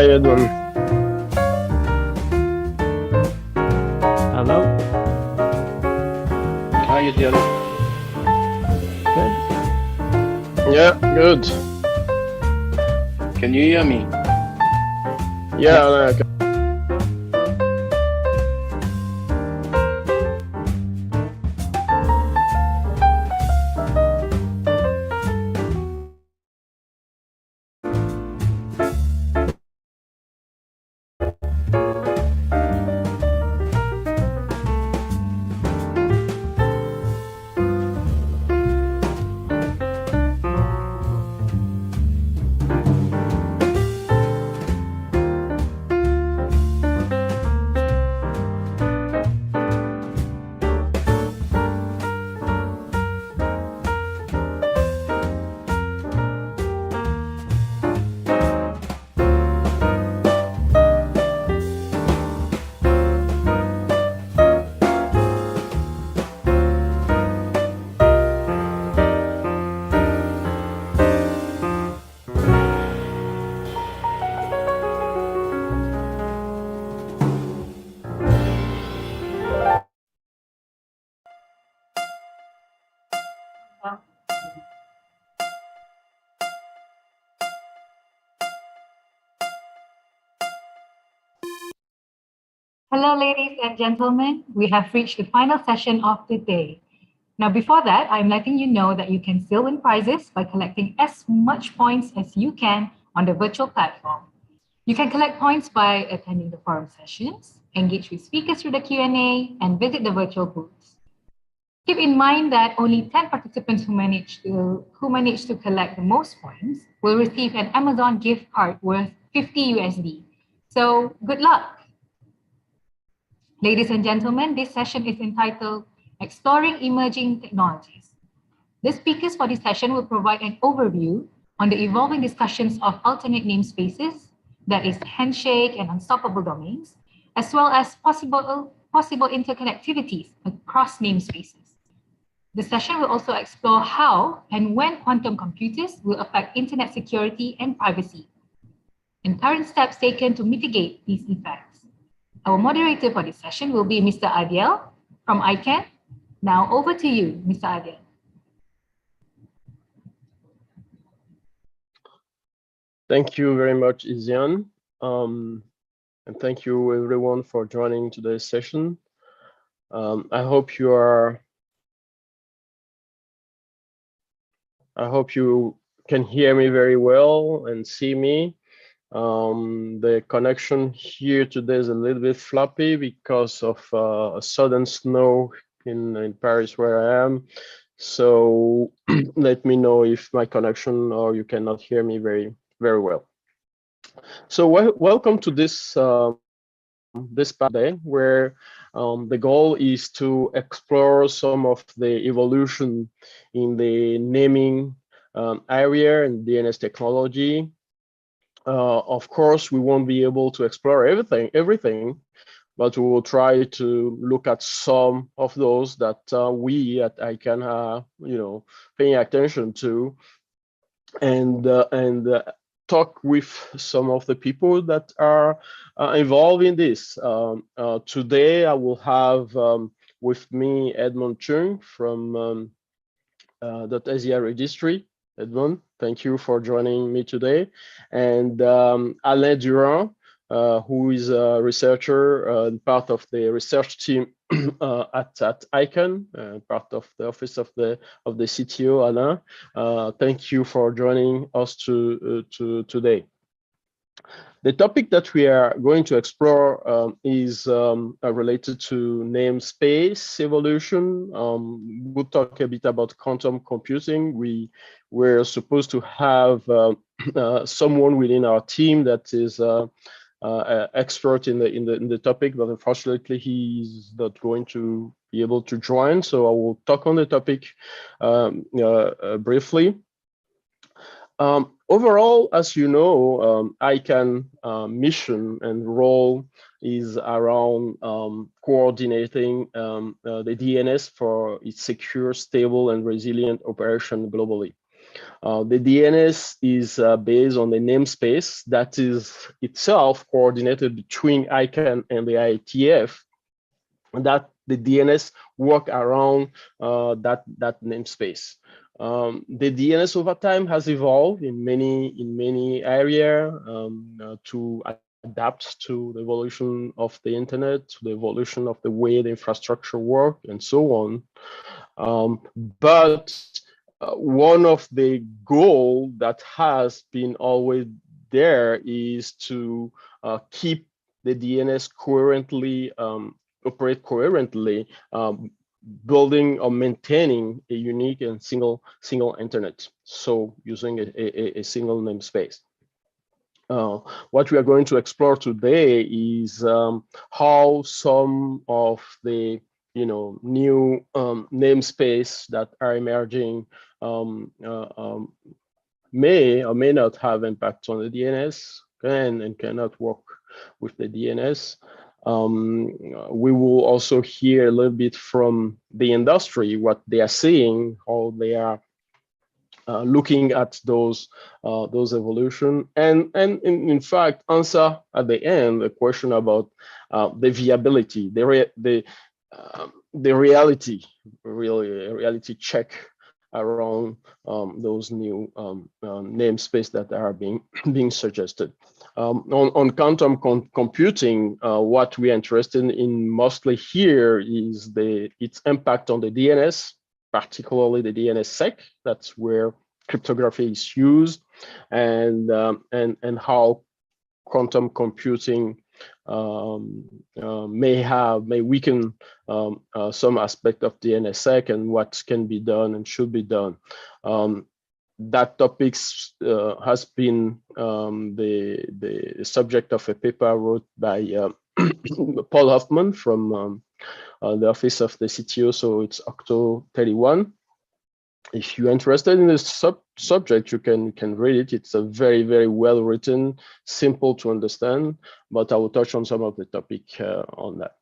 Hi, Edwin. Hello. How you doing? Good. Yeah, good. Can you hear me? Yeah, Yes. Hello, ladies and gentlemen. We have reached the final session of the day. Now, before that, I'm letting you know that you can still win prizes by collecting as much points as you can on the virtual platform. You can collect points by attending the forum sessions, engage with speakers through the Q&A, and visit the virtual booths. Keep in mind that only 10 participants who manage to collect the most points will receive an Amazon gift card worth 50 USD. So good luck. Ladies and gentlemen, this session is entitled Exploring Emerging Technologies. The speakers for this session will provide an overview on the evolving discussions of alternate namespaces, that is handshake and unstoppable domains, as well as possible interconnectivities across namespaces. The session will also explore how and when quantum computers will affect internet security and privacy, and current steps taken to mitigate these effects. Our moderator for this session will be Mr. Adiel from e.g.hand. Now over to you, Mr. Adiel. Thank you very much, Isian. And thank you everyone for joining today's session. I hope you can hear me very well and see me. The connection here today is a little bit floppy because of a sudden snow in Paris where I am. So let me know if my connection or you cannot hear me very well. So welcome to this this day where the goal is to explore some of the evolution in the naming area and DNS technology. Of course, we won't be able to explore everything, but we will try to look at some of those that we at e.g.hand are, paying attention to, and talk with some of the people that are involved in this. Today, I will have with me Edmond Chung from .asia registry. Edmond, thank you for joining me today. And Alain Durand, who is a researcher, part of the research team at e.g.hand, part of the office of the CTO, Alain. Thank you for joining us today. The topic that we are going to explore is related to namespace evolution. We'll talk a bit about quantum computing. We were supposed to have someone within our team that is expert in the topic, but unfortunately he's not going to be able to join. So I will talk on the topic briefly. Overall, as you know, e.g.hand mission and role is around coordinating the DNS for its secure, stable, and resilient operation globally. The DNS is based on the namespace that is itself coordinated between ICANN and the IETF, and that the DNS work around that namespace. The DNS over time has evolved in many areas to adapt to the evolution of the internet, to the evolution of the way the infrastructure work, and so on. But one of the goals that has been always there is to keep the DNS coherently, operate coherently, building or maintaining a unique and single internet. So using a single namespace. What we are going to explore today is how some of the new namespace that are emerging may or may not have impact on the DNS and cannot work with the DNS. We will also hear a little bit from the industry, what they are seeing, how they are looking at those evolution, and in fact answer at the end a question about the viability, the reality check around those new namespace that are being suggested. On quantum computing, what we are interested in mostly here is its impact on the DNS, particularly the DNSSEC. That's where cryptography is used, and how quantum computing may weaken some aspect of DNSSEC and what can be done and should be done. That topic has been the subject of a paper wrote by Paul Hoffman from the office of the CTO, so it's Octo 31. If you're interested in this subject, you can read it. It's a very well written, simple to understand, but I will touch on some of the topic on that.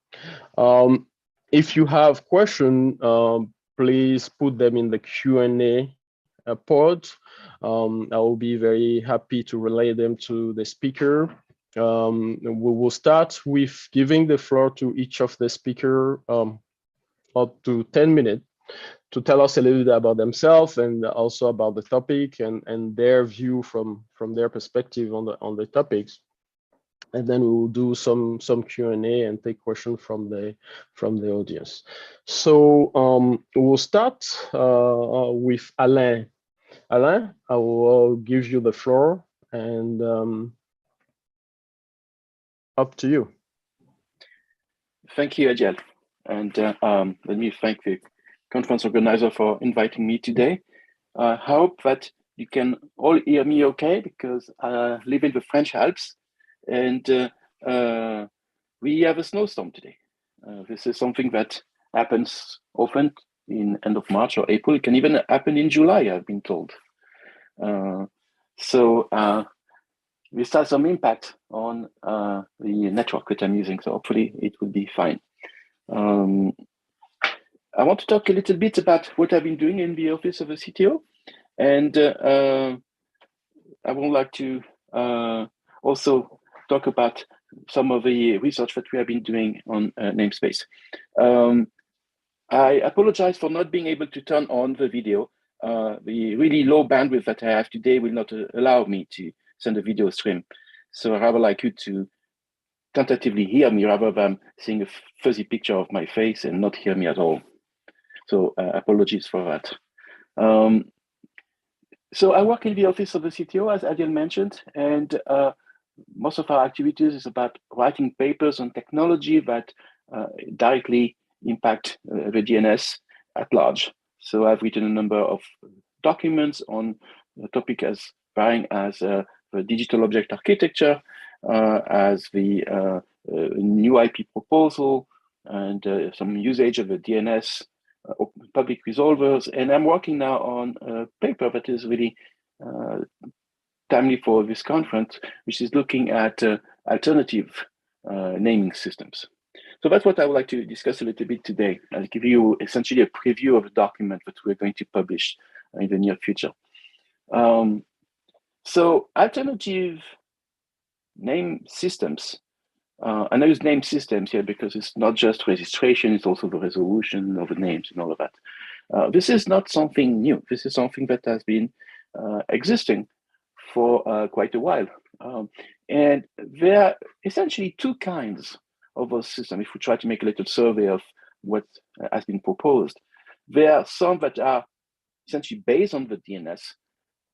If you have questions, please put them in the Q&A pod. I will be very happy to relay them to the speaker. We will start with giving the floor to each of the speaker up to 10 minutes to tell us a little bit about themselves and also about the topic and their view from their perspective on the topics. And then we will do some Q&A and take questions from the audience. So we'll start with Alain. Alain, I will give you the floor, and up to you. Thank you, Adjel. And let me thank the conference organizer for inviting me today. I hope that you can all hear me okay, because I live in the French Alps, and we have a snowstorm today. This is something that happens often in end of March or April. It can even happen in July, I've been told. So this has some impact on the network that I'm using, so hopefully it will be fine. I want to talk a little bit about what I've been doing in the office of the CTO, and I would like to also talk about some of the research that we have been doing on namespace. I apologize for not being able to turn on the video. The really low bandwidth that I have today will not allow me to send a video stream. So I rather like you to tentatively hear me rather than seeing a fuzzy picture of my face and not hear me at all. So apologies for that. So I work in the office of the CTO, as Adil mentioned, and most of our activities is about writing papers on technology that directly impact the DNS at large. So I've written a number of documents on the topic as varying as the digital object architecture, as the new IP proposal, and some usage of the DNS public resolvers. And I'm working now on a paper that is really timely for this conference, which is looking at alternative naming systems. So that's what I would like to discuss a little bit today. I'll give you essentially a preview of the document that we're going to publish in the near future. So alternative name systems, and I use name systems here because it's not just registration, it's also the resolution of the names and all of that. This is not something new. This is something that has been existing for quite a while. And there are essentially two kinds of those systems. If we try to make a little survey of what has been proposed, there are some that are essentially based on the DNS,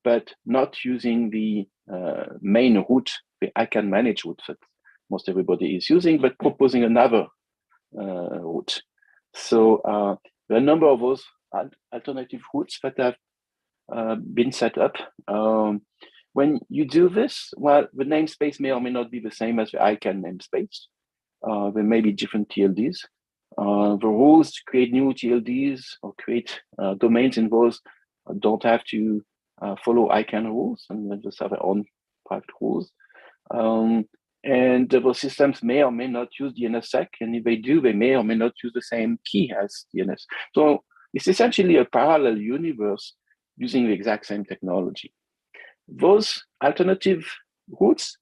but not using the main route, the I can manage route that most everybody is using, but proposing another route. So there are a number of those alternative routes that have been set up. When you do this, well, the namespace may or may not be the same as the ICANN namespace. There may be different TLDs. The rules to create new TLDs or create domains in those don't have to follow ICANN rules, and they just have their own private rules. And those systems may or may not use DNSSEC, and if they do, they may or may not use the same key as DNS. So it's essentially a parallel universe using the exact same technology. Those alternative routes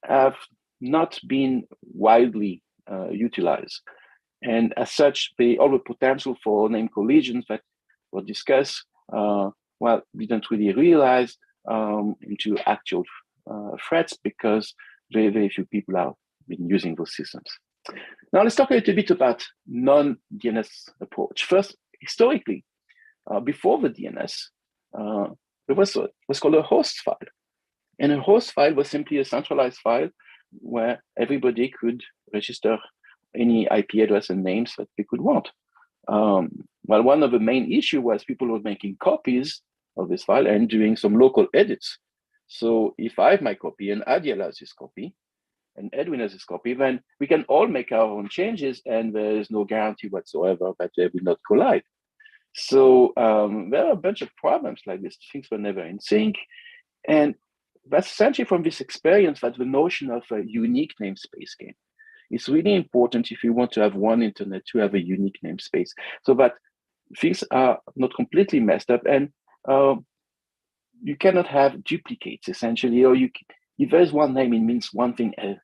have not been widely utilized. And as such, they all the potential for name collisions that were discussed, well, we don't really realize into actual threats because very, very few people have been using those systems. Now let's talk a little bit about non-DNS approach. First, historically, before the DNS, there was what's called a host file. And a host file was simply a centralized file where everybody could register any IP address and names that they could want. Well, one of the main issues was people were making copies of this file and doing some local edits. So if I have my copy and Adiel has his copy and Edwin has his copy, then we can all make our own changes and there is no guarantee whatsoever that they will not collide. So there are a bunch of problems like this. Things were never in sync. And that's essentially from this experience that the notion of a unique namespace came. It's really important if you want to have one internet to have a unique namespace so that things are not completely messed up and you cannot have duplicates essentially, or if there's one name, it means one thing, it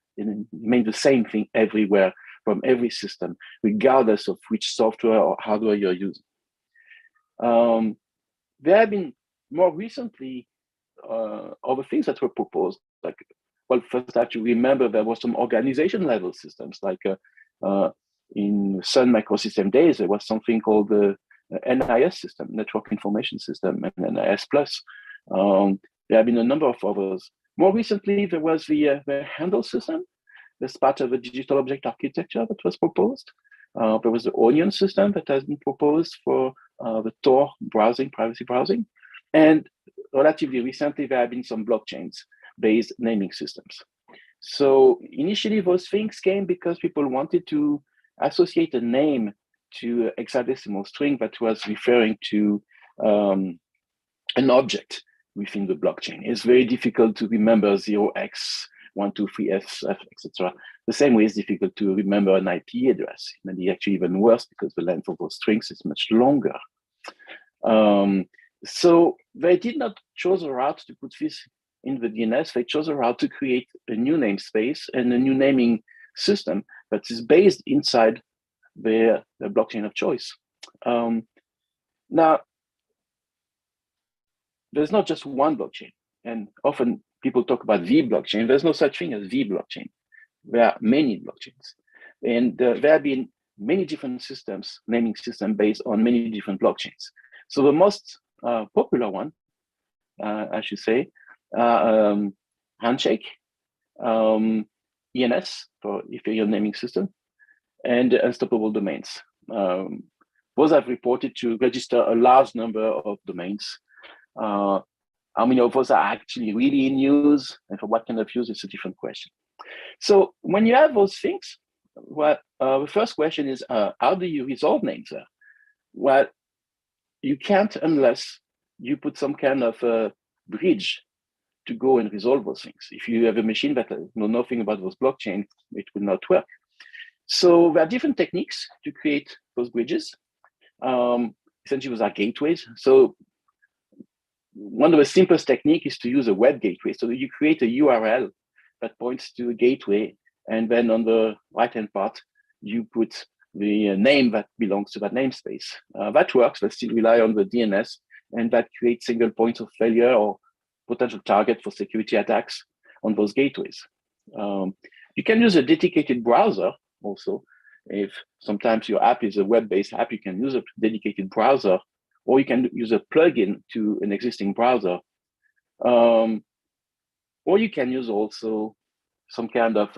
means the same thing everywhere from every system, regardless of which software or hardware you're using. There have been more recently other things that were proposed. Like, well, first I have to remember there was some organization level systems. Like in Sun Microsystem days, there was something called the NIS system, Network Information System, and NIS Plus. There have been a number of others. More recently, there was the handle system. That's part of the digital object architecture that was proposed. There was the Onion system that has been proposed for the Tor browsing, privacy browsing. And relatively recently, there have been some blockchains-based naming systems. So initially, those things came because people wanted to associate a name to a hexadecimal string that was referring to an object within the blockchain. It's very difficult to remember 0x123f, etc. The same way it's difficult to remember an IP address. It may be actually even worse because the length of those strings is much longer. So they did not choose a route to put this in the DNS. They chose a route to create a new namespace and a new naming system that is based inside the blockchain of choice. Now, there's not just one blockchain, and often people talk about the blockchain. There's no such thing as the blockchain. There are many blockchains, and there have been many different systems, naming systems based on many different blockchains. So the most popular one, I should say, Handshake, ENS for Ethereum naming system, and Unstoppable Domains. Those have reported to register a large number of domains. How many of those are actually really in use, and for what kind of use is a different question. So when you have those things, well, the first question is, how do you resolve names there? Well, you can't unless you put some kind of bridge to go and resolve those things. If you have a machine that knows nothing about those blockchains, it will not work. So there are different techniques to create those bridges. Essentially, those are gateways. So one of the simplest techniques is to use a web gateway. So you create a URL that points to a gateway, and then on the right-hand part, you put the name that belongs to that namespace. That works, but still rely on the DNS, and that creates single points of failure or potential target for security attacks on those gateways. You can use a dedicated browser also. If sometimes your app is a web-based app, you can use a dedicated browser, or you can use a plugin to an existing browser. Or you can use also some kind of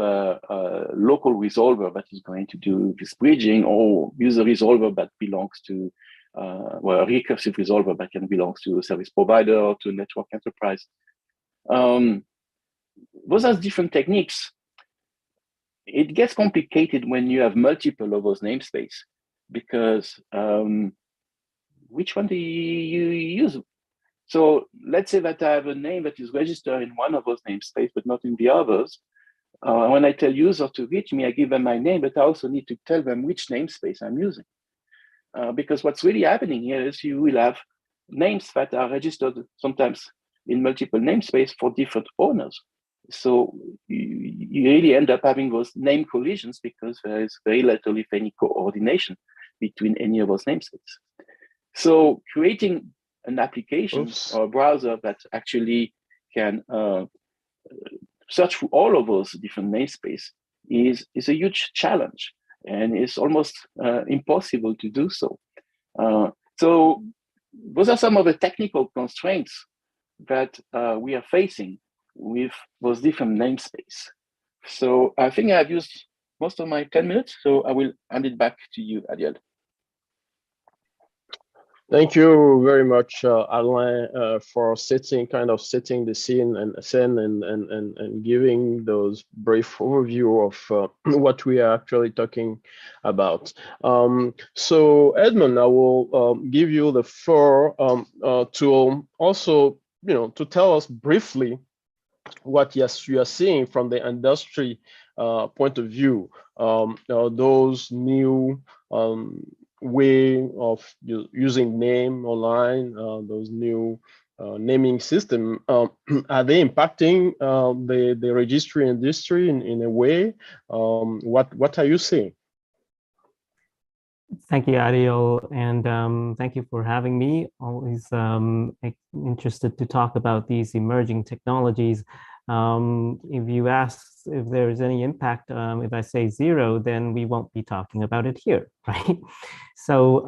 local resolver that is going to do this bridging, or use a resolver that belongs to, well, a recursive resolver that can belong to a service provider or to a network enterprise. Those are different techniques. It gets complicated when you have multiple of those namespaces, because which one do you use? So let's say that I have a name that is registered in one of those namespaces, but not in the others. When I tell user to reach me, I give them my name, but I also need to tell them which namespace I'm using. Because what's really happening here is you will have names that are registered sometimes in multiple namespaces for different owners. So you really end up having those name collisions because there is very little, if any, coordination between any of those namespaces. So creating an application or a browser that actually can search through all of those different namespaces is a huge challenge, and it's almost impossible to do so. So those are some of the technical constraints that we are facing with those different namespaces. So I think I've used most of my 10 minutes, so I will hand it back to you, Adiel. Thank you very much, Alain, for setting the scene and giving those brief overview of what we are actually talking about. So Edmund, I will give you the floor to also, to tell us briefly what you are seeing from the industry point of view. Those new way of using name online, those new naming system, are they impacting the registry industry in a way? What are you seeing? Thank you, Ariel, and thank you for having me. Always interested to talk about these emerging technologies. If you ask if there is any impact, if I say zero, then we won't be talking about it here, right? So,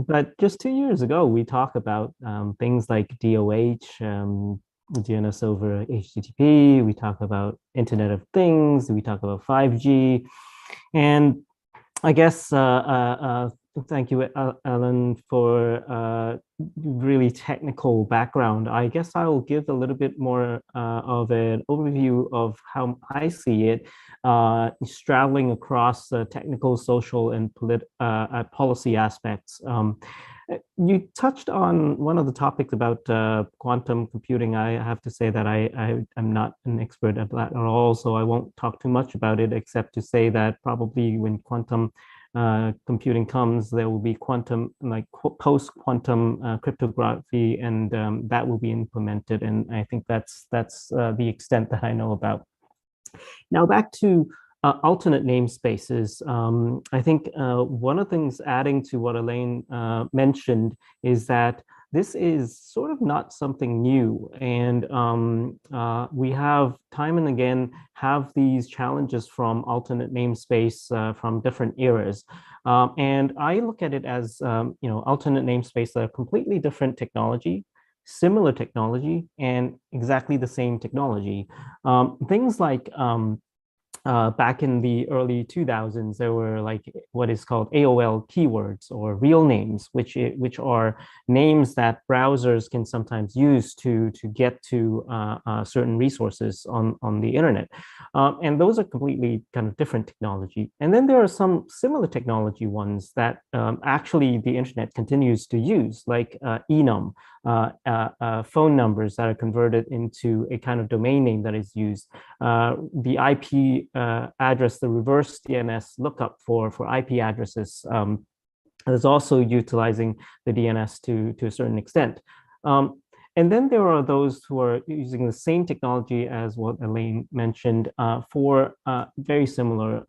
but just 2 years ago, we talked about things like DOH, DNS over HTTP, we talk about Internet of Things, we talk about 5G, and I guess, thank you, Alan, for really technical background. I guess I will give a little bit more of an overview of how I see it, straddling across technical, social, and policy aspects. You touched on one of the topics about quantum computing. I have to say that I am not an expert at that at all, so I won't talk too much about it, except to say that probably when quantum computing comes, there will be quantum, like post-quantum cryptography, and that will be implemented. And I think that's the extent that I know about. Now back to alternate namespaces. I think one of the things adding to what Elaine mentioned is that this is sort of not something new. And we have time and again have these challenges from alternate namespace from different eras. And I look at it as, alternate namespace that are completely different technology, similar technology, and exactly the same technology. Things like back in the early 2000s, there were like what is called AOL keywords or real names, which are names that browsers can sometimes use to get to certain resources on the internet. And those are completely kind of different technology. And then there are some similar technology ones that actually the internet continues to use, like enum, phone numbers that are converted into a kind of domain name that is used. The IP address, the reverse DNS lookup for IP addresses is also utilizing the DNS to a certain extent. And then there are those who are using the same technology as what Elaine mentioned for very similar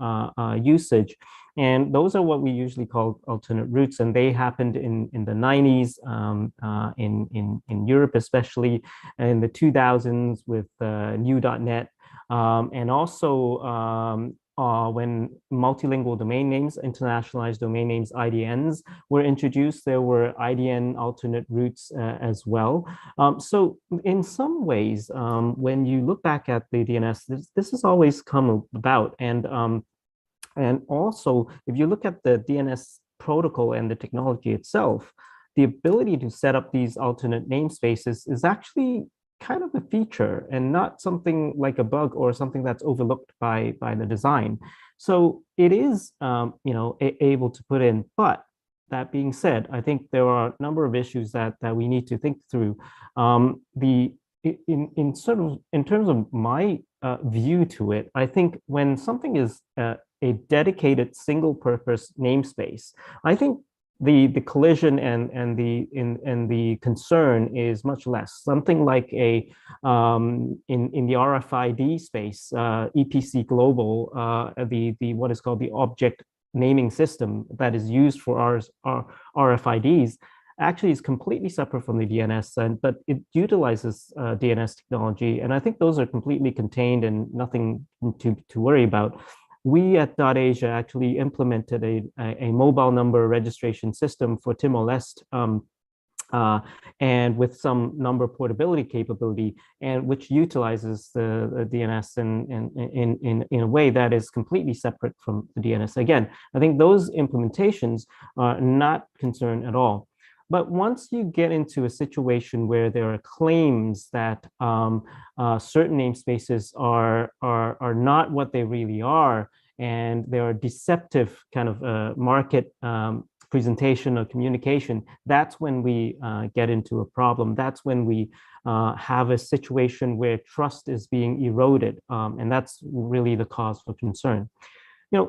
usage. And those are what we usually call alternate routes. And they happened in the 90s, in Europe, especially in the 2000s with new.net. And also when multilingual domain names, internationalized domain names, IDNs, were introduced, there were IDN alternate routes as well. So in some ways, when you look back at the DNS, this has always come about. And also, if you look at the DNS protocol and the technology itself, the ability to set up these alternate namespaces is actually kind of a feature and not something like a bug or something that's overlooked by the design. So it is, able to put in. But that being said, I think there are a number of issues that we need to think through. In terms of my view to it, I think when something is a dedicated single purpose namespace, I think the collision and the concern is much less. Something like a in the RFID space, EPC Global, the what is called the object naming system that is used for our RFIDs, actually is completely separate from the DNS, but it utilizes DNS technology, and I think those are completely contained and nothing to worry about. We at .Asia actually implemented a mobile number registration system for Timor-Leste, and with some number portability capability, and which utilizes the DNS in a way that is completely separate from the DNS. Again, I think those implementations are not concerned at all. But once you get into a situation where there are claims that certain namespaces are not what they really are, and there are deceptive kind of market presentation or communication, that's when we get into a problem. That's when we have a situation where trust is being eroded, and that's really the cause for concern.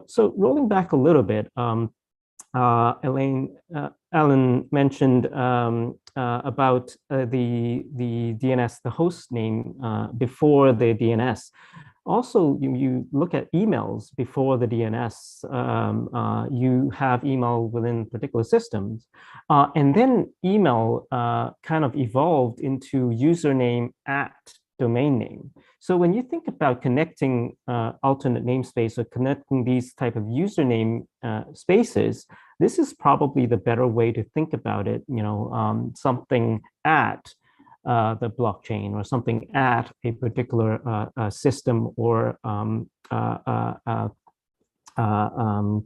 So rolling back a little bit, Alan mentioned about the DNS, the host name before the DNS. Also, you look at emails before the DNS, you have email within particular systems. And then email kind of evolved into username at domain name. So when you think about connecting alternate namespace or connecting these type of username spaces, this is probably the better way to think about it. Something at the blockchain or something at a particular system or kind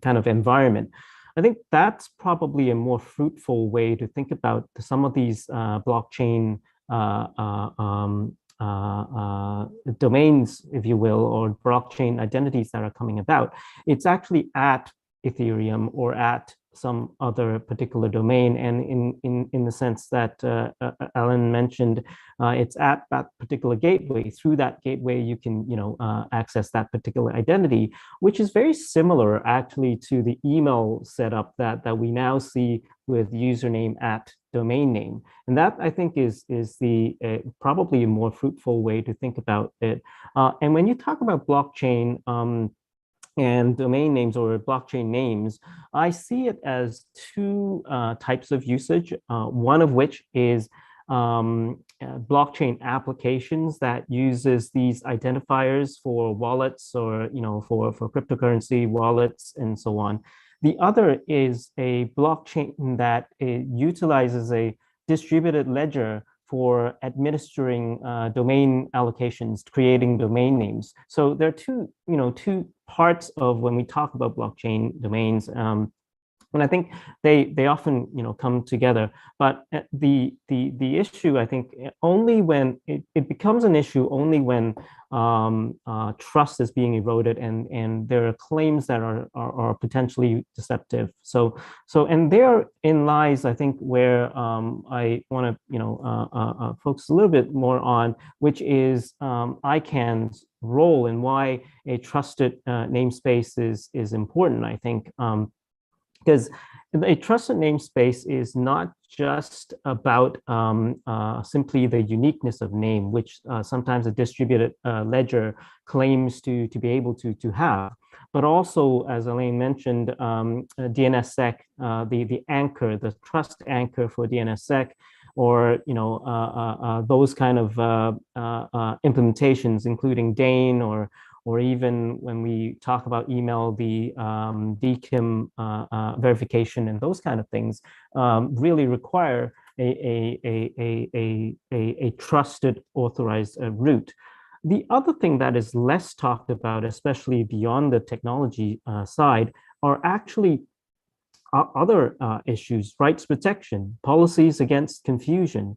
of environment. I think that's probably a more fruitful way to think about some of these blockchain domains, if you will, or blockchain identities that are coming about. It's actually at Ethereum or at some other particular domain, and in the sense that Alan mentioned, it's at that particular gateway. Through that gateway, you can access that particular identity, which is very similar actually to the email setup that we now see with username at domain name, and that I think is the probably a more fruitful way to think about it. And when you talk about blockchain and domain names or blockchain names, I see it as two types of usage, one of which is blockchain applications that uses these identifiers for wallets or for cryptocurrency wallets and so on. The other is a blockchain that utilizes a distributed ledger for administering domain allocations, creating domain names. So there are two parts of when we talk about blockchain domains. And I think they often come together, but the issue, I think, only when it becomes an issue only when trust is being eroded and there are claims that are potentially deceptive. So and therein lies, I think, where I want to focus a little bit more on, which is ICANN's role and why a trusted namespace is important. I think. because a trusted namespace is not just about simply the uniqueness of name, which sometimes a distributed ledger claims to be able to have, but also, as Elaine mentioned, DNSSEC, the anchor, the trust anchor for DNSSEC, or those kind of implementations, including Dane, or even when we talk about email, the DKIM verification and those kind of things really require a trusted authorized route. The other thing that is less talked about, especially beyond the technology side, are actually other issues: rights protection, policies against confusion.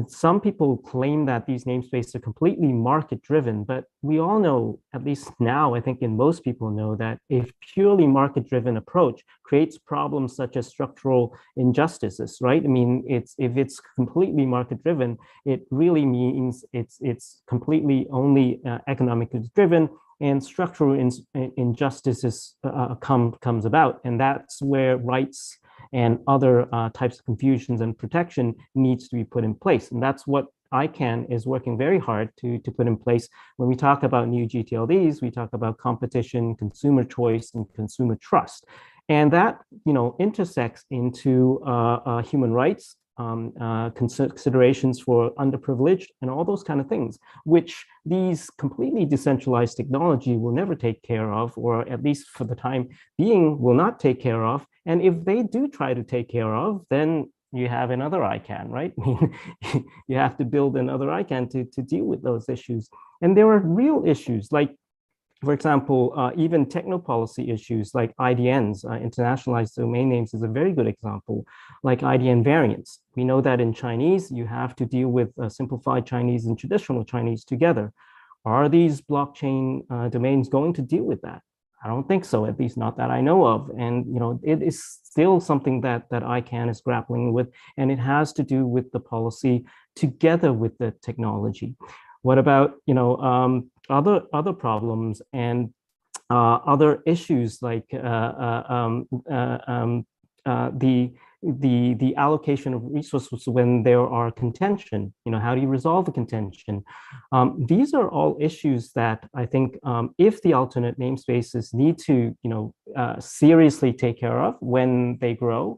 Some people claim that these namespaces are completely market-driven, but we all know, at least now, I think, and most people know, that a purely market-driven approach creates problems such as structural injustices, right? I mean, if it's completely market-driven, it really means it's completely only economically driven, and structural injustices comes about, and that's where rights and other types of confusions and protection needs to be put in place. And that's what ICANN is working very hard to put in place. When we talk about new GTLDs, we talk about competition, consumer choice, and consumer trust. And that, intersects into human rights, considerations for underprivileged, and all those kind of things, which these completely decentralized technology will never take care of, or at least for the time being will not take care of. And if they do try to take care of, then you have another ICANN, right? I mean, you have to build another ICANN to deal with those issues. And there are real issues, like, for example, even techno-policy issues like IDNs, internationalized domain names, is a very good example, like IDN variants. We know that in Chinese, you have to deal with simplified Chinese and traditional Chinese together. Are these blockchain domains going to deal with that? I don't think so, at least not that I know of. And it is still something that ICANN is grappling with, and it has to do with the policy together with the technology. What about other problems and other issues, like the allocation of resources when there are contention? How do you resolve the contention? These are all issues that I think, if the alternate namespaces need to seriously take care of when they grow,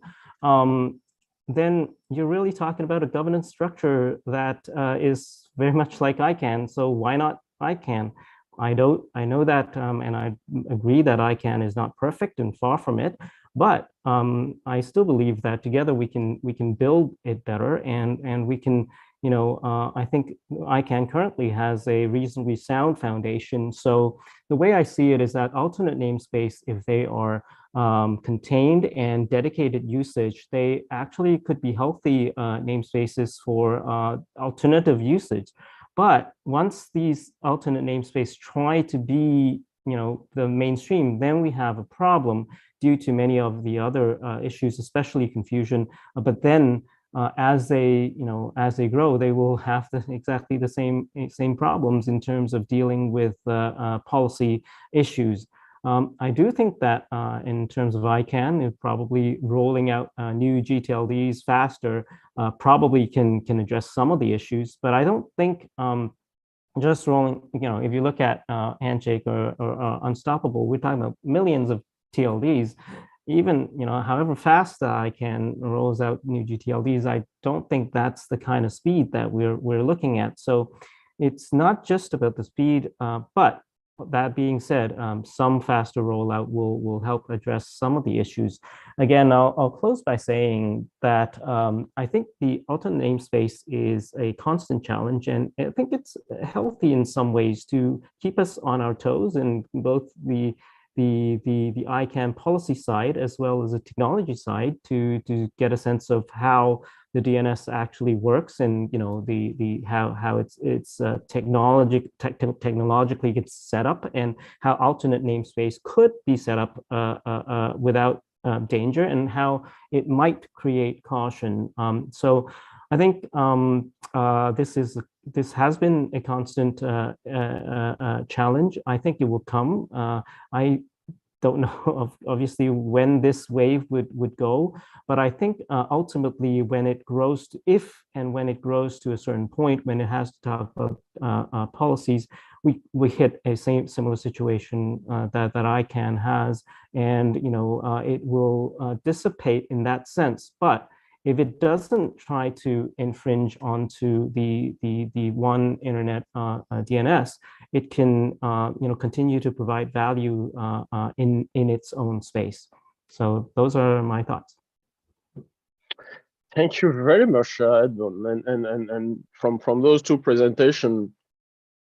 then you're really talking about a governance structure that is very much like ICANN. So why not ICANN? I know that, and I agree that ICANN is not perfect and far from it, but I still believe that together we can build it better, and we can, I think ICANN currently has a reasonably sound foundation. So the way I see it is that alternate namespace, if they are contained and dedicated usage, they actually could be healthy namespaces for alternative usage. But once these alternate namespaces try to be, the mainstream, then we have a problem due to many of the other issues, especially confusion. But then, as they grow, they will have exactly the same problems in terms of dealing with policy issues. I do think that in terms of ICANN, probably rolling out new GTLDs faster probably can address some of the issues, but I don't think just rolling, if you look at Handshake or Unstoppable, we're talking about millions of TLDs. Even, however fast ICANN rolls out new GTLDs, I don't think that's the kind of speed that we're looking at. So it's not just about the speed, but that being said, some faster rollout will help address some of the issues. Again, I'll close by saying that I think the alternate namespace is a constant challenge, and I think it's healthy in some ways to keep us on our toes in both the ICANN policy side as well as the technology side to get a sense of how the DNS actually works, and how it's technologically gets set up, and how alternate namespace could be set up without danger, and how it might create caution. So I think this has been a constant challenge. I think it will come. don't know obviously when this wave would go, but I think ultimately when it grows to, if and when it grows to a certain point when it has to talk about policies, we hit a similar situation that ICANN has, and it will dissipate in that sense. But if it doesn't try to infringe onto the one internet DNS, it can continue to provide value in its own space. So those are my thoughts. Thank you very much, Edmund. And from those two presentations,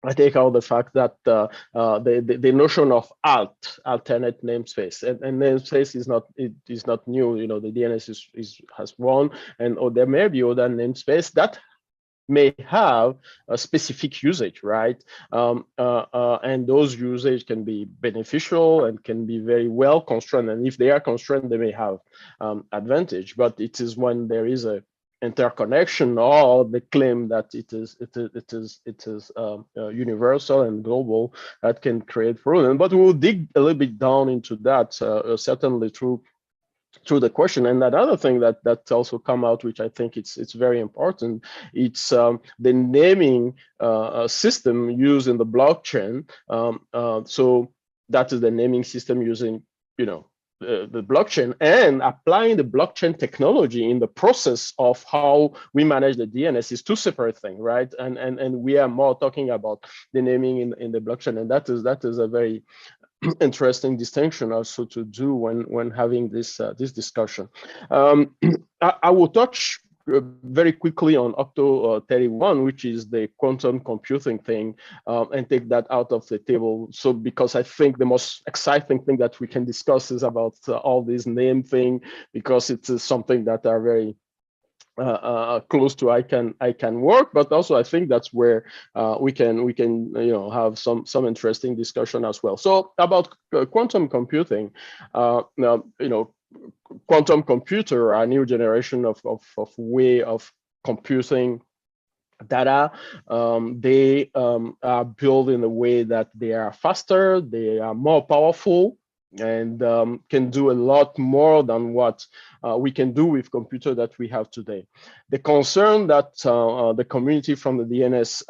I take out the fact that the notion of alternate namespace, and namespace is not new. The DNS has one, and there may be other namespace that may have a specific usage, right? And those usage can be beneficial and can be very well constrained. And if they are constrained, they may have advantage. But it is when there is a interconnection or the claim that it is universal and global that can create problem. But we'll dig a little bit down into that, certainly through the question. And another thing that also come out, which I think it's very important, it's the naming system used in the blockchain. So that is the naming system using the blockchain, and applying the blockchain technology in the process of how we manage the DNS is two separate things, right? And we are more talking about the naming in the blockchain, and that is a very interesting distinction also to do when having this discussion. I will touch very quickly on Octo 31, which is the quantum computing thing, and take that out of the table. So because I think the most exciting thing that we can discuss is about all this name thing, because it is something that are very close to ICANN work, but also I think that's where we can have some interesting discussion as well. So about quantum computing, quantum computer, a new generation of way of computing data. They are built in a way that they are faster, they are more powerful, and can do a lot more than what we can do with computer that we have today. The concern that the community from the DNS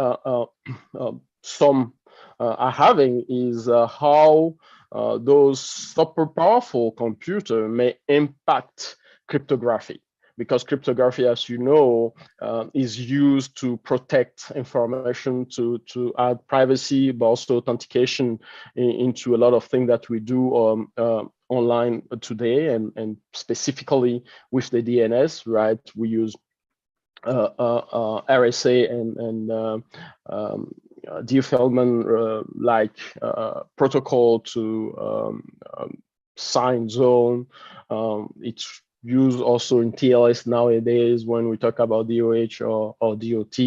some are having is how those super powerful computer may impact cryptography, because cryptography, as you know, is used to protect information, to add privacy, but also authentication into a lot of things that we do online today, and specifically with the DNS, right? We use RSA and Feldman like protocol to sign zone. It's used also in TLS nowadays when we talk about DOH or DOT.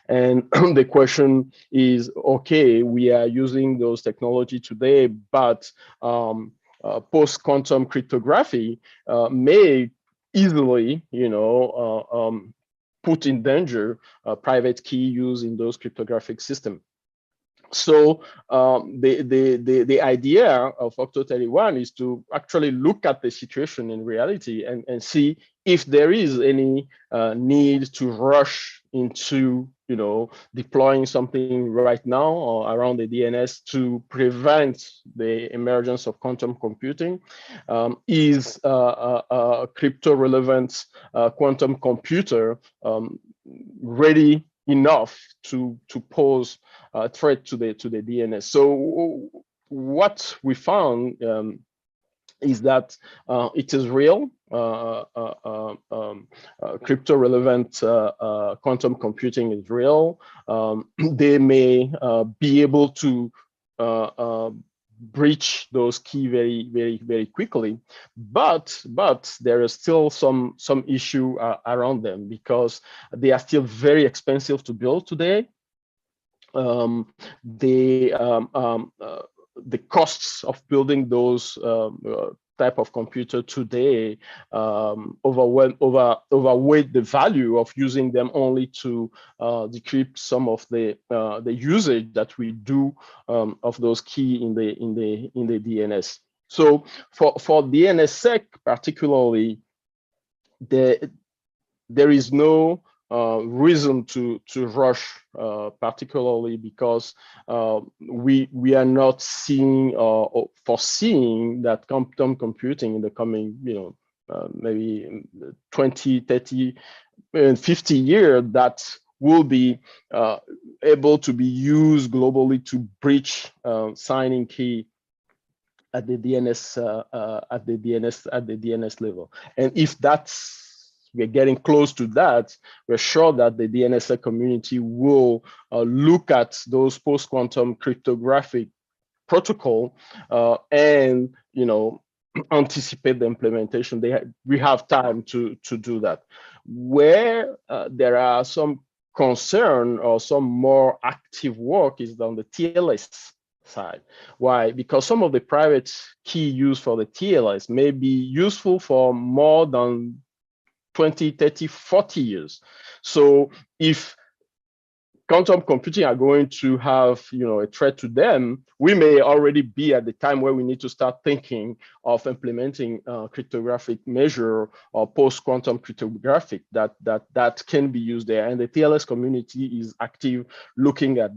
And the question is, okay, we are using those technology today, but post-quantum cryptography may easily, put in danger private key use in those cryptographic systems. So the idea of Octo 31 is to actually look at the situation in reality and see if there is any need to rush into deploying something right now or around the DNS to prevent the emergence of quantum computing. Is a crypto relevant quantum computer ready enough to pose a threat to the DNS? So what we found is that it is real. Crypto relevant quantum computing is real. They may be able to breach those key very quickly, but there is still some issue around them, because they are still very expensive to build today. The costs of building those type of computer today overweight the value of using them only to decrypt some of the usage that we do of those key in the DNS. So for DNSSEC particularly, there is no reason to rush, particularly because we are not seeing or foreseeing that quantum computing in the coming, maybe 20, 30, and 50 years, that will be able to be used globally to breach signing key at the DNS level. And if we're getting close to that, we're sure that the DNS community will look at those post-quantum cryptographic protocol and anticipate the implementation. We have time to do that. Where there are some concern or some more active work is on the TLS side. Why? Because some of the private key used for the TLS may be useful for more than 20, 30, 40 years. So if quantum computing are going to have a threat to them, we may already be at the time where we need to start thinking of implementing cryptographic measure or post-quantum cryptographic that can be used there. And the TLS community is active looking at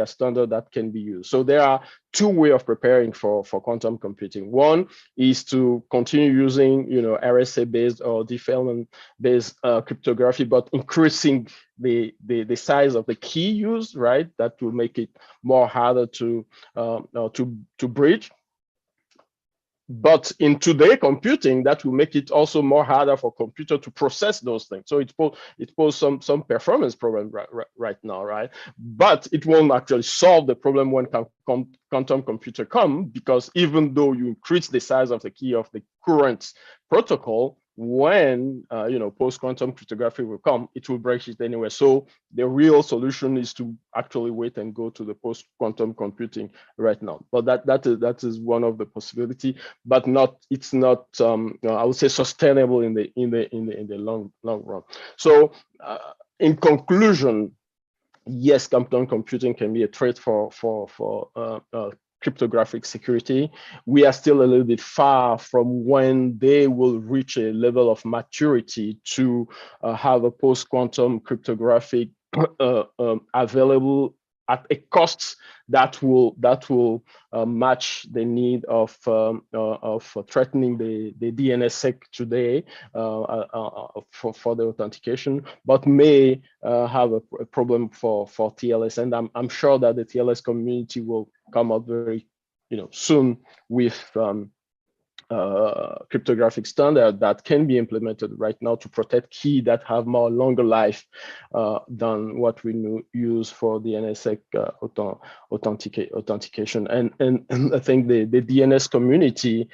standard that can be used. So there are two ways of preparing for quantum computing. One is to continue using RSA-based or differential-based cryptography, but increasing the size of the key used, right? That will make it more harder to breach. But in today computing, that will make it also more harder for computer to process those things. So it poses some performance problem right now, right? But it won't actually solve the problem when quantum computer come, because even though you increase the size of the key of the current protocol, when post-quantum cryptography will come, it will break it anyway. So the real solution is to actually wait and go to the post-quantum computing right now. But that is one of the possibility, but it's not I would say sustainable in the long run. So in conclusion, yes, quantum computing can be a threat for cryptographic security. We are still a little bit far from when they will reach a level of maturity to have a post-quantum cryptographic available at a cost that will match the need of threatening the DNSSEC today for the authentication, but may have a problem for TLS. And I'm sure that the TLS community will come up very soon with cryptographic standard that can be implemented right now to protect key that have more longer life than what we use for DNSSEC authentication. And I think the DNS community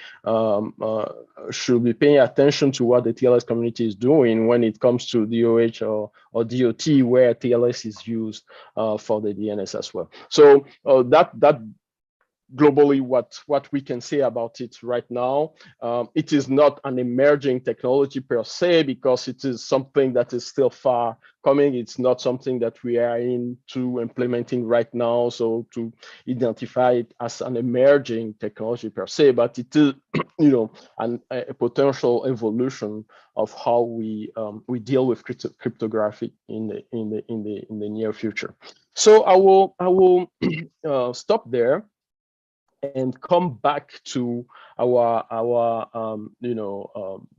should be paying attention to what the TLS community is doing when it comes to DOH or DOT, where TLS is used for the DNS as well. So that globally what we can say about it right now. It is not an emerging technology per se, because it is something that is still far coming. It's not something that we are into implementing right now, so to identify it as an emerging technology per se, but it is a potential evolution of how we deal with cryptography in the near future. So I will stop there and come back to our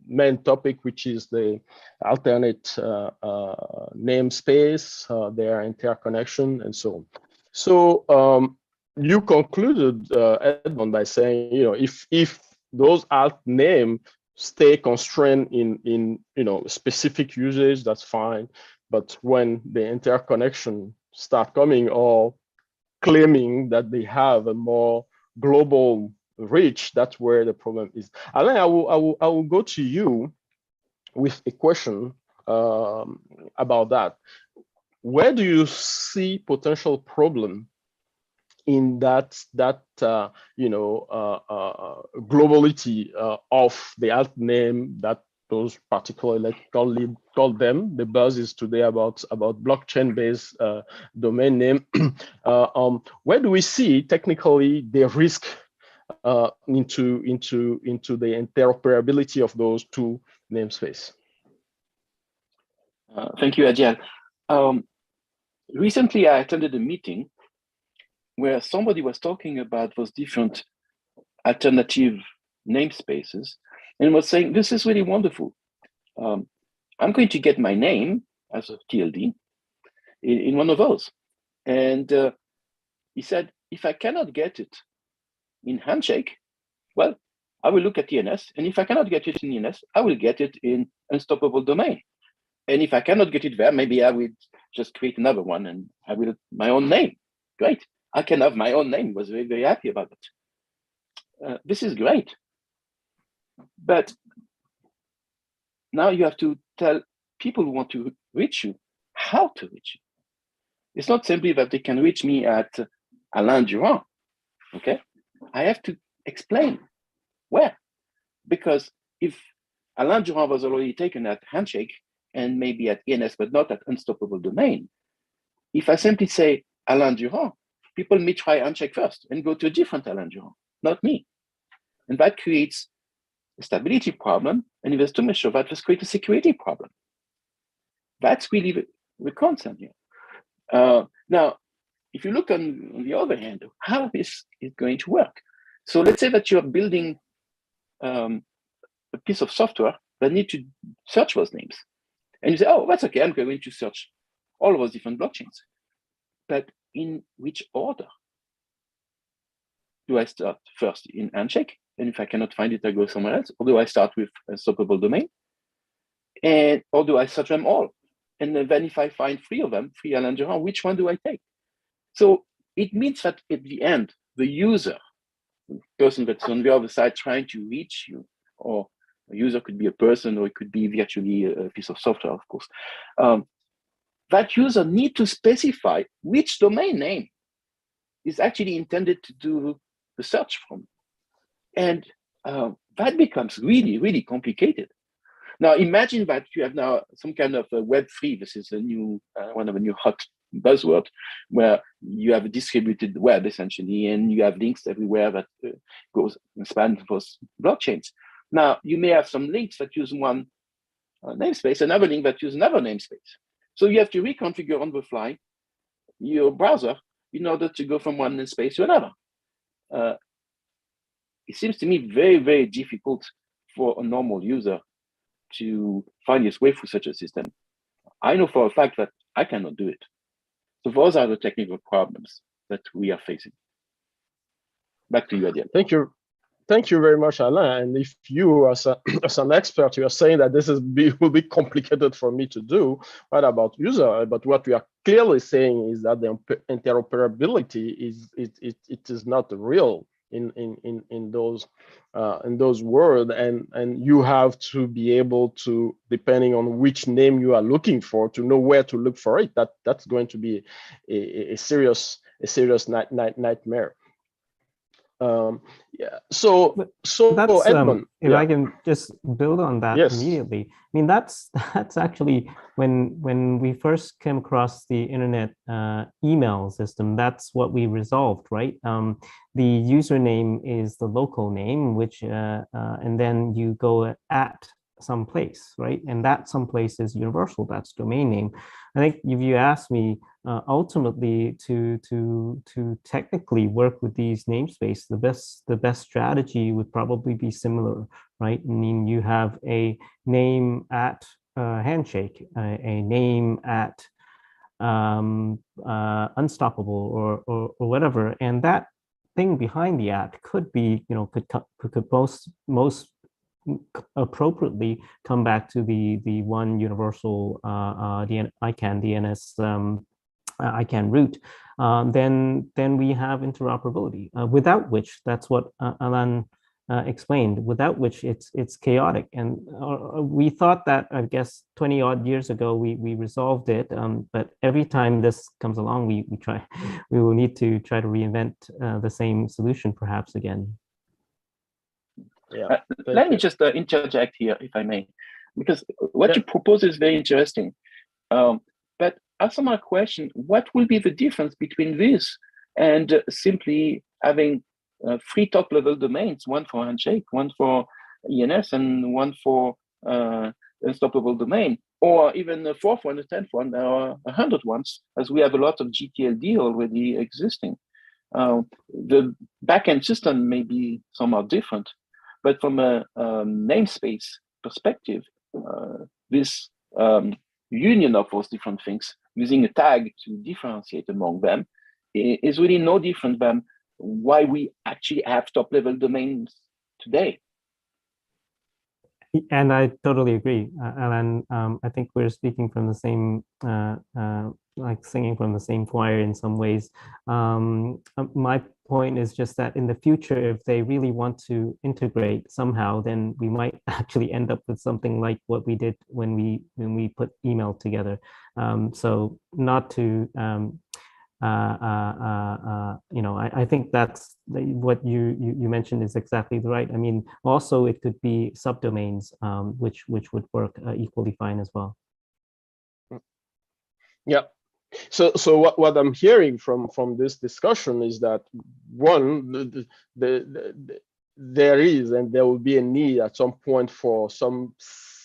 main topic, which is the alternate namespace, their interconnection, and so on. So you concluded, Edmond, by saying, if those alt names stay constrained in specific usage, that's fine. But when the interconnection start coming or claiming that they have a more global reach, that's where the problem is. Alain, I will go to you with a question about that. Where do you see potential problem in that globality of the alt name that those particular, let's call them, the buzz is today about blockchain-based domain name. Where do we see technically the risk into the interoperability of those two namespaces. Thank you, Adriel. Recently, I attended a meeting where somebody was talking about those different alternative namespaces and was saying, this is really wonderful. I'm going to get my name as a TLD in one of those. And he said, if I cannot get it in Handshake, well, I will look at ENS. And if I cannot get it in ENS, I will get it in Unstoppable Domain. And if I cannot get it there, maybe I will just create another one and I will my own name. Great. I can have my own name. I was very, very happy about it. This is great. But now you have to tell people who want to reach you how to reach you. It's not simply that they can reach me at Alain Durand. Okay. I have to explain where. Because if Alain Durand was already taken at Handshake and maybe at ENS, but not at Unstoppable Domain, if I simply say Alain Durand, people may try Handshake first and go to a different Alain Durand, not me. And that creates a stability problem. And if there's too much of that, this creates a security problem. That's really the concern here. Now, if you look on the other hand, how this is going to work. So let's say that you're building a piece of software that needs to search those names. And you say, oh, that's okay, I'm going to search all of those different blockchains. But in which order? Do I start first in Handshake? And if I cannot find it, I go somewhere else? Or do I start with Unstoppable Domain? Or do I search them all? And then if I find three of them, three Alain Durand, which one do I take? So it means that at the end, the user, the person that's on the other side trying to reach you, or a user could be a person, or it could be virtually a piece of software, of course. That user needs to specify which domain name is actually intended to do the search from. And that becomes really, really complicated. Now, imagine that you have now some kind of a Web3. This is a new one of the new hot buzzword, where you have a distributed web essentially, and you have links everywhere that goes and span those blockchains. Now, you may have some links that use one namespace, another link that use another namespace. So you have to reconfigure on the fly your browser in order to go from one namespace to another. It seems to me very, very difficult for a normal user to find his way through such a system. I know for a fact that I cannot do it. So those are the technical problems that we are facing. Back to you, Adriel. Thank you very much, Alain. And if you, as an expert, you are saying that this will be complicated for me to do, what about user? But what we are clearly saying is that the interoperability is not real in those worlds, and you have to be able to, depending on which name you are looking for, to know where to look for it. That's going to be a serious nightmare. Yeah. So that's Edmund, if I can just build on that immediately. I mean, that's actually when we first came across the internet email system, that's what we resolved, right? The username is the local name, which and then you go at some place, right? And that someplace is universal. That's domain name. I think if you ask me, ultimately to technically work with these namespaces, the best strategy would probably be similar, right? I mean, you have a name at Handshake, a name at Unstoppable, or whatever, and that thing behind the at could be, could most appropriately come back to the one universal ICANN DNS ICANN root. Then we have interoperability, without which, that's what Alain explained, without which it's chaotic. And we thought that, I guess, 20 odd years ago, we resolved it. But every time this comes along, we will need to try to reinvent the same solution perhaps again. Yeah. Let me just interject here, if I may, because what you propose is very interesting. But answer my question, what will be the difference between this and simply having three top-level domains, one for Handshake, one for ENS, and one for unstoppable domain, or even a fourth one, a 10th one, or 100 ones, as we have a lot of GTLD already existing. The backend system may be somewhat different, but from a namespace perspective, this union of those different things, using a tag to differentiate among them, is really no different than why we actually have top-level domains today. And I totally agree, Alan. I think we're speaking from the same, like singing from the same choir in some ways. My point is just that in the future, if they really want to integrate somehow, then we might actually end up with something like what we did when we put email together. So not to I think that's what you mentioned is exactly right. I mean, also it could be subdomains, which would work equally fine as well. Yeah. So what I'm hearing from this discussion is that one, there is and there will be a need at some point for some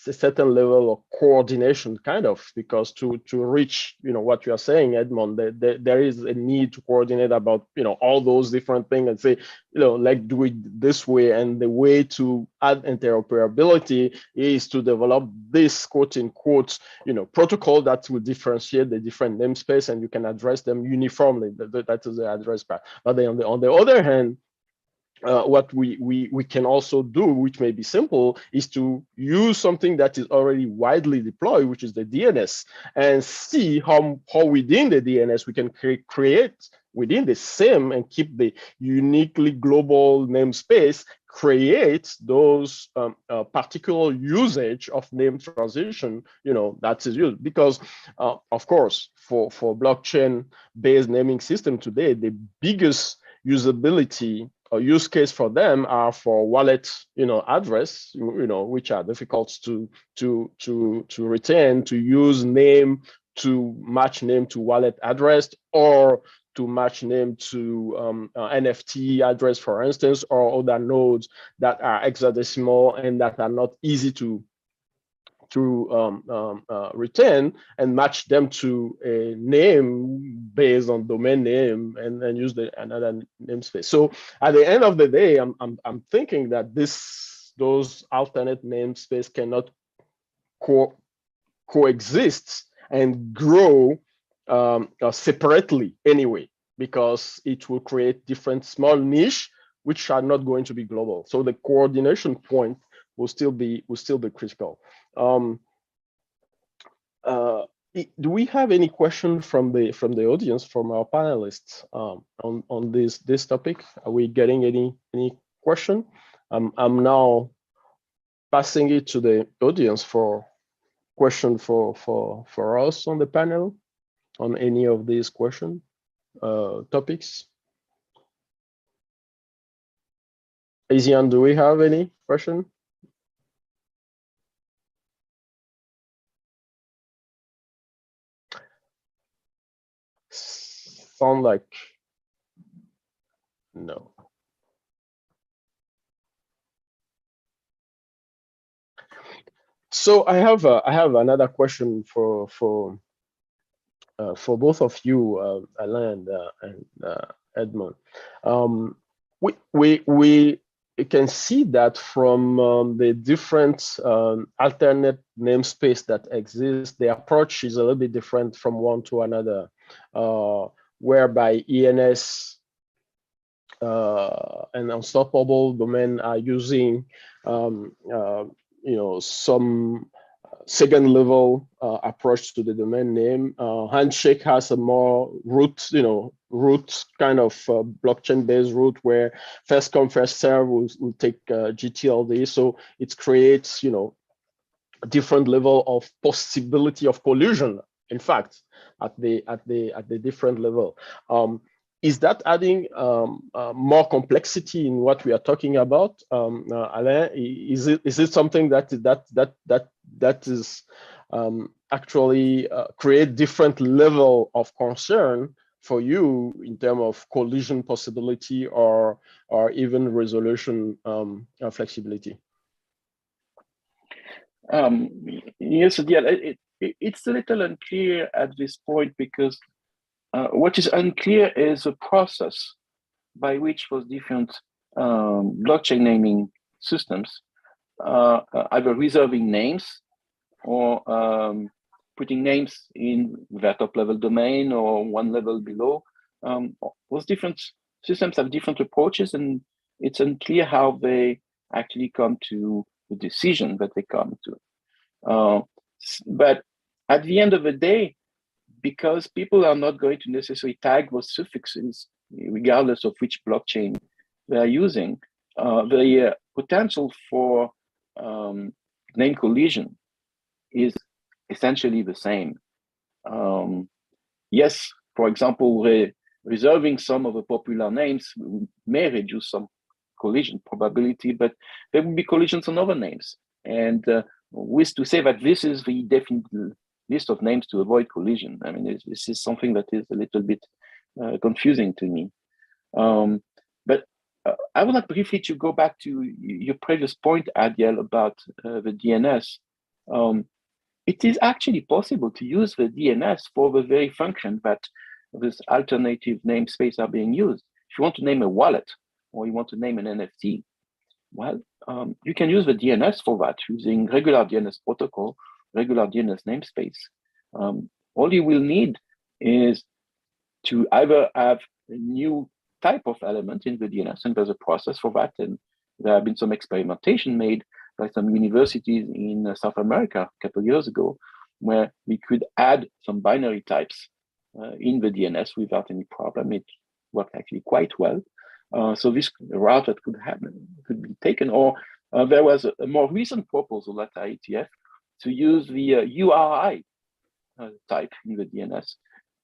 certain level of coordination, kind of, because to reach what you are saying, Edmond, there is a need to coordinate about all those different things and say like do it this way, and the way to add interoperability is to develop this quote unquote protocol that will differentiate the different namespace and you can address them uniformly. That is the address part. But then on the other hand, what we can also do, which may be simple, is to use something that is already widely deployed, which is the DNS, and see how within the DNS we can create within the same and keep the uniquely global namespace, create those particular usage of name transition, that is used. Because of course, for blockchain based naming system today, the biggest usability or use case for them are for wallet, address, which are difficult to retain, to use name to match name to wallet address, or to match name to NFT address, for instance, or other nodes that are hexadecimal and that are not easy to retain, and match them to a name based on domain name and use another namespace. So at the end of the day, I'm thinking that those alternate namespace cannot coexist and grow separately anyway, because it will create different small niche which are not going to be global. So the coordination point will still be critical. Do we have any question from the audience, from our panelists, on this topic? Are we getting any question? I'm now passing it to the audience for question for us on the panel on any of these question topics. Asian, do we have any question? Sound like no. So I have another question for both of you, Alain and Edmond. We can see that from the different alternate namespace that exist, the approach is a little bit different from one to another, whereby ENS and unstoppable domain are using some second level approach to the domain name. Handshake has a more root kind of blockchain based route where first come first serve will take GTLD. So it creates a different level of possibility of collusion. In fact, at the different level. Is that adding more complexity in what we are talking about, Alain? Is it something that is actually create different level of concern for you in terms of collision possibility or even resolution flexibility? Yes, yeah, it's a little unclear at this point because what is unclear is the process by which those different blockchain naming systems either reserving names or putting names in their top level domain or one level below. Those different systems have different approaches, and it's unclear how they actually come to the decision that they come to. But at the end of the day, because people are not going to necessarily tag those suffixes, regardless of which blockchain they are using, the potential for name collision is essentially the same. Yes, for example, reserving some of the popular names may reduce some collision probability, but there will be collisions on other names. And with to say that this is the definite list of names to avoid collision, I mean, this is something that is a little bit confusing to me. But I would like briefly to go back to your previous point, Adiel, about the DNS. It is actually possible to use the DNS for the very function that this alternative namespace are being used. If you want to name a wallet or you want to name an NFT, well, you can use the DNS for that using regular DNS protocol, regular DNS namespace. All you will need is to either have a new type of element in the DNS, and there's a process for that. And there have been some experimentation made by some universities in South America a couple of years ago, where we could add some binary types in the DNS without any problem. It worked actually quite well. So this route that could be taken, or there was a more recent proposal at IETF to use the URI type in the DNS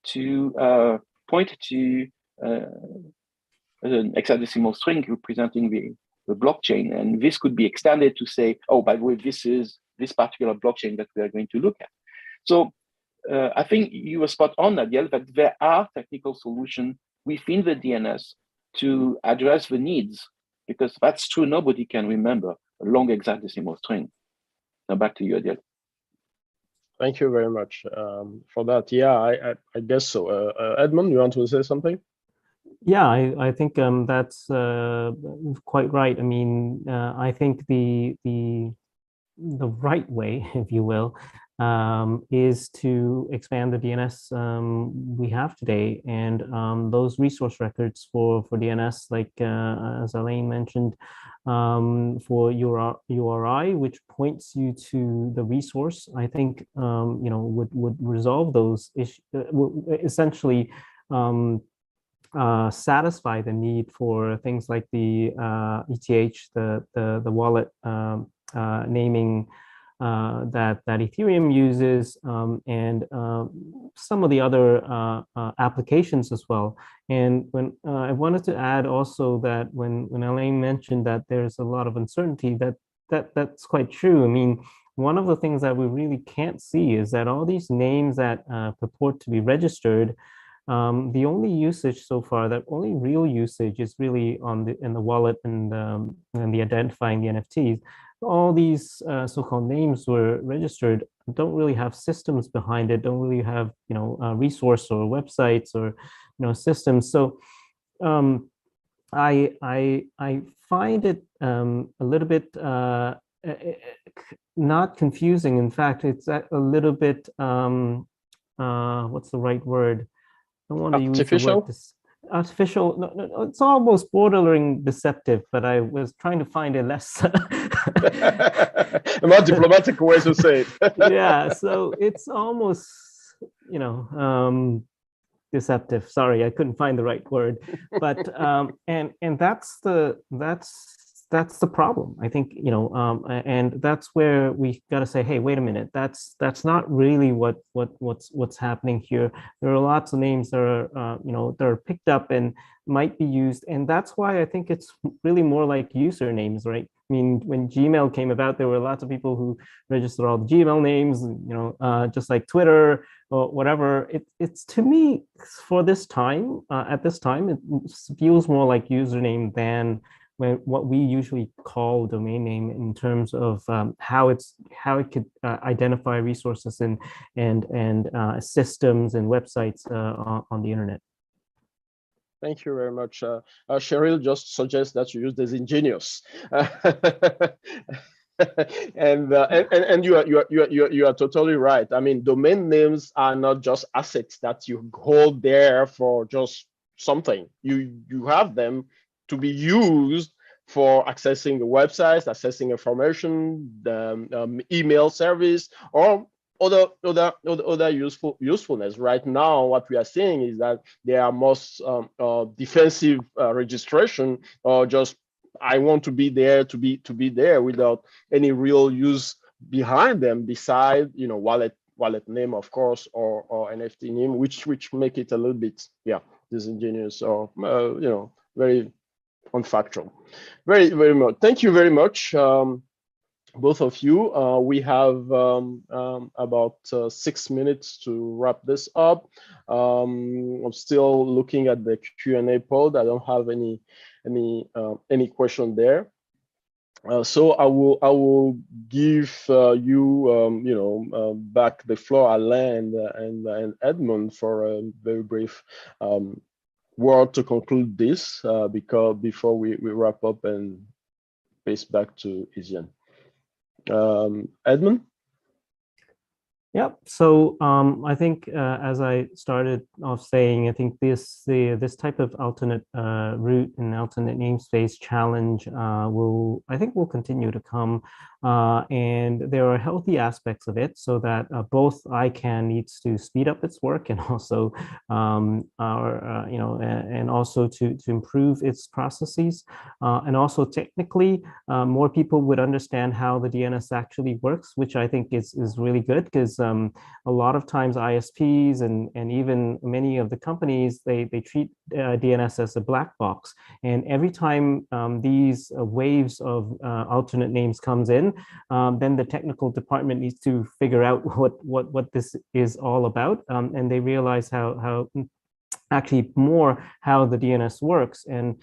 to point to an hexadecimal string representing the blockchain, and this could be extended to say, oh, by the way, this is this particular blockchain that we are going to look at. So I think you were spot on, Adiel, that there are technical solutions within the DNS to address the needs, because that's true, nobody can remember a long hexadecimal string. Now back to you, Adiel. Thank you very much for that. Yeah, I guess so. Edmund, you want to say something? Yeah, I think that's quite right. I mean, I think the right way, if you will, is to expand the DNS we have today, and those resource records for DNS, like as Alain mentioned, for URI, which points you to the resource, I think would resolve those issues, essentially satisfy the need for things like the ETH, the wallet naming that Ethereum uses, and some of the other applications as well. And when I wanted to add also that when Alain mentioned that there's a lot of uncertainty, that's quite true. I mean, one of the things that we really can't see is that all these names that purport to be registered, the only usage so far, the only real usage is really in the wallet and the identifying the NFTs. All these so-called names were registered, don't really have systems behind it, don't really have resource or websites or systems. So I find it a little bit not confusing. In fact, it's a little bit what's the right word? I don't want to use the word artificial. No, it's almost bordering deceptive, but I was trying to find a less a more diplomatic way to say it. Yeah, so it's almost deceptive. Sorry, I couldn't find the right word, but and that's the problem, I think, and that's where we got to say, hey, wait a minute, that's not really what's happening here. There are lots of names that are that are picked up and might be used, and that's why I think it's really more like usernames, right? I mean, when Gmail came about, there were lots of people who registered all the Gmail names, just like Twitter or whatever. It's to me, for this time, at this time, it feels more like username than what we usually call domain name in terms of how it could identify resources and systems and websites on the internet. Thank you very much. Cheryl just suggests that you use disingenuous. And you are totally right. I mean, domain names are not just assets that you hold there for just something. You have them to be used for accessing the websites, accessing information, the email service, or other usefulness. Right now, what we are seeing is that there are most defensive registration, or just I want to be there to be there without any real use behind them, beside wallet name, of course, or NFT name, which make it a little bit disingenuous, or very unfactual. Very much. Thank you very much, both of you. We have about 6 minutes to wrap this up. I'm still looking at the Q&A pod. I don't have any question there. So I will give you back the floor, Alain and Edmund, for a very brief word to conclude this, because before we wrap up and pass back to Isian. Edmund? Yep. So I think, as I started off saying, I think this type of alternate route and alternate namespace challenge will continue to come, and there are healthy aspects of it, so that both ICANN needs to speed up its work, and also and also to improve its processes, and also technically more people would understand how the DNS actually works, which I think is really good, because a lot of times ISPs and even many of the companies, they treat DNS as a black box. And every time these waves of alternate names comes in, then the technical department needs to figure out what this is all about. And they realize how actually more how the DNS works. And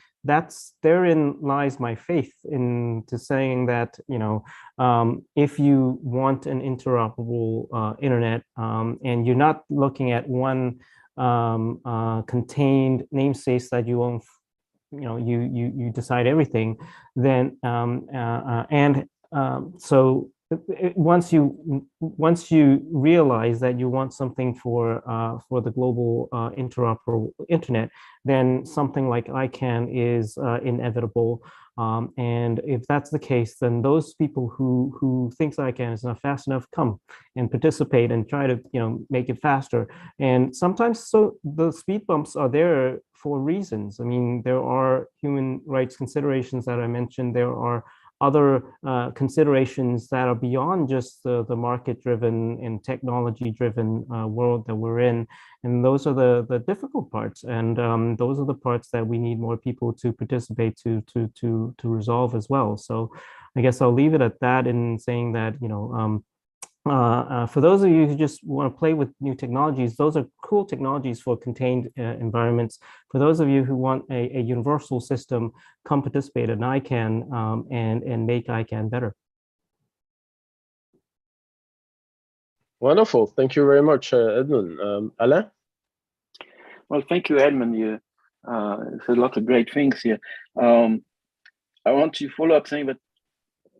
therein lies my faith into saying that, if you want an interoperable internet, and you're not looking at one contained namespace that you own, you decide everything, then so once you realize that you want something for the global interoperable internet, then something like ICANN is inevitable. And if that's the case, then those people who thinks ICANN is not fast enough, come and participate and try to make it faster. And sometimes so the speed bumps are there for reasons. I mean, there are human rights considerations that I mentioned. There are other considerations that are beyond just the market-driven and technology-driven world that we're in. And those are the difficult parts. And those are the parts that we need more people to participate to resolve as well. So I guess I'll leave it at that, in saying that, for those of you who just want to play with new technologies, those are cool technologies for contained environments. For those of you who want a universal system, come participate in ICANN and make ICANN better. Wonderful. Thank you very much, Edmund. Alain? Well, thank you, Edmund. You said a lot of great things here. I want to follow up saying that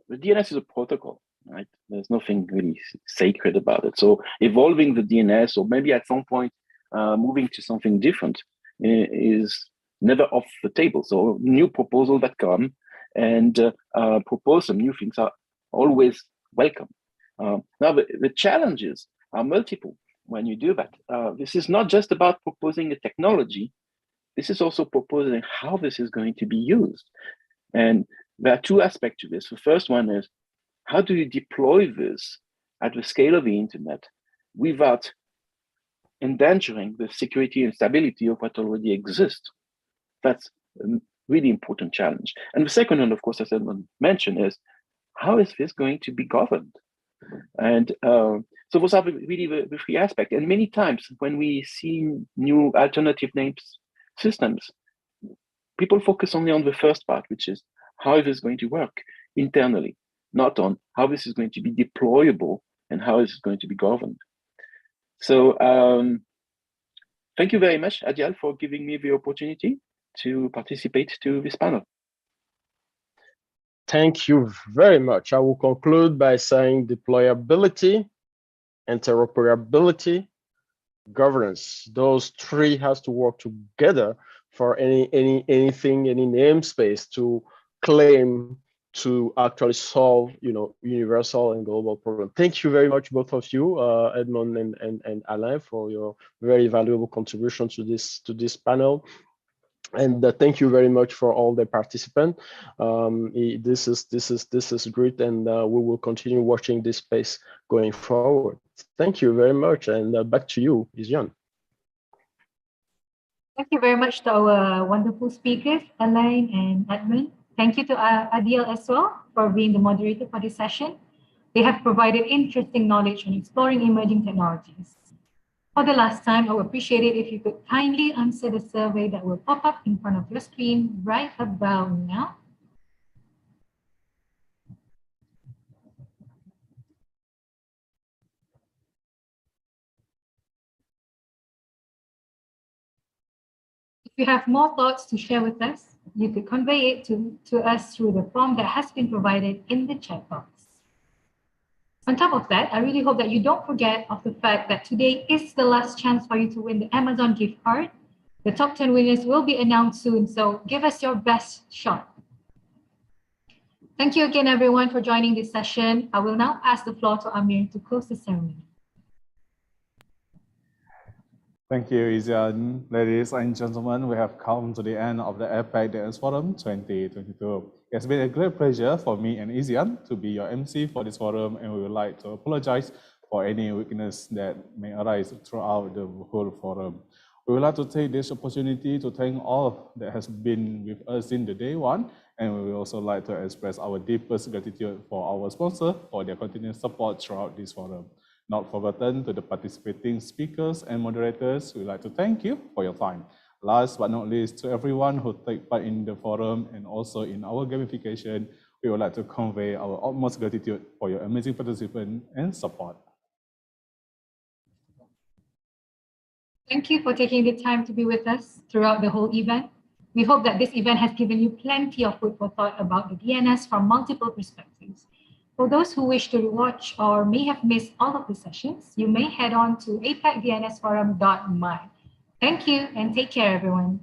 the DNS is a protocol. Right? There's nothing really sacred about it. So evolving the DNS, or maybe at some point moving to something different, is never off the table. So new proposals that come and propose some new things are always welcome. Now the challenges are multiple when you do that. This is not just about proposing a technology. This is also proposing how this is going to be used. And there are two aspects to this. The first one is, how do you deploy this at the scale of the internet without endangering the security and stability of what already exists? That's a really important challenge. And the second one, of course, as Edmund mentioned, is how is this going to be governed? And So those are really the three aspects. And many times when we see new alternative names systems, people focus only on the first part, which is how it is going to work internally, not on how this is going to be deployable and how this is going to be governed. So thank you very much, Adiel, for giving me the opportunity to participate to this panel. Thank you very much. I will conclude by saying deployability, interoperability, governance. Those three has to work together for any namespace to claim to actually solve, universal and global problem. Thank you very much, both of you, Edmond and Alain, for your very valuable contribution to this panel. And thank you very much for all the participants. This is great, and we will continue watching this space going forward. Thank you very much, and back to you, e.g.hand. Thank you very much to our wonderful speakers, Alain and Edmund. Thank you to Adiel as well for being the moderator for this session. They have provided interesting knowledge on exploring emerging technologies. For the last time, I would appreciate it if you could kindly answer the survey that will pop up in front of your screen right about now. If you have more thoughts to share with us, you could convey it to us through the form that has been provided in the chat box. On top of that, I really hope that you don't forget of the fact that today is the last chance for you to win the Amazon gift card. The top 10 winners will be announced soon, so give us your best shot. Thank you again, everyone, for joining this session. I will now pass the floor to Amir to close the ceremony. Thank you, e.g.hand. Ladies and gentlemen, we have come to the end of the APAC DNS Forum 2022. It's been a great pleasure for me and e.g.hand to be your MC for this forum, and we would like to apologize for any weakness that may arise throughout the whole forum. We would like to take this opportunity to thank all that has been with us in the day one, and we would also like to express our deepest gratitude for our sponsor for their continued support throughout this forum. Not forgotten to the participating speakers and moderators, we'd like to thank you for your time. Last but not least, to everyone who take part in the forum and also in our gamification, we would like to convey our utmost gratitude for your amazing participation and support. Thank you for taking the time to be with us throughout the whole event. We hope that this event has given you plenty of food for thought about the DNS from multiple perspectives. For those who wish to watch or may have missed all of the sessions, you may head on to apacdnsforum.my. Thank you and take care, everyone.